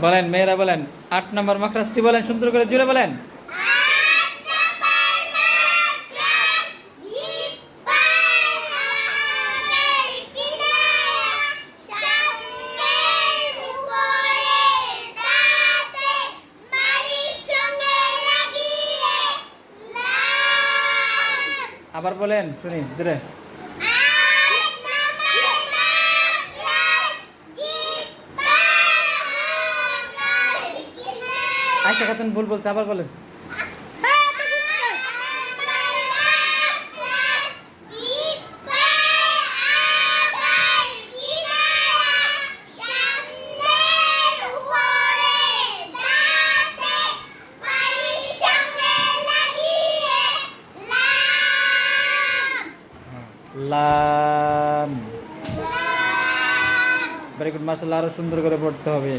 বলেন মেয়েরা বলেন ৮ নম্বর মাখরাজটি বলেন সুন্দর করে জুড়ে বলেন। আবার বলেন শুনি জুড়ে। আয়শা খাতুন ভুল বলছে, আবার বলেন। লাম। ভেরি গুড, মাশাআল্লাহ, আরো সুন্দর করে পড়তে হবে।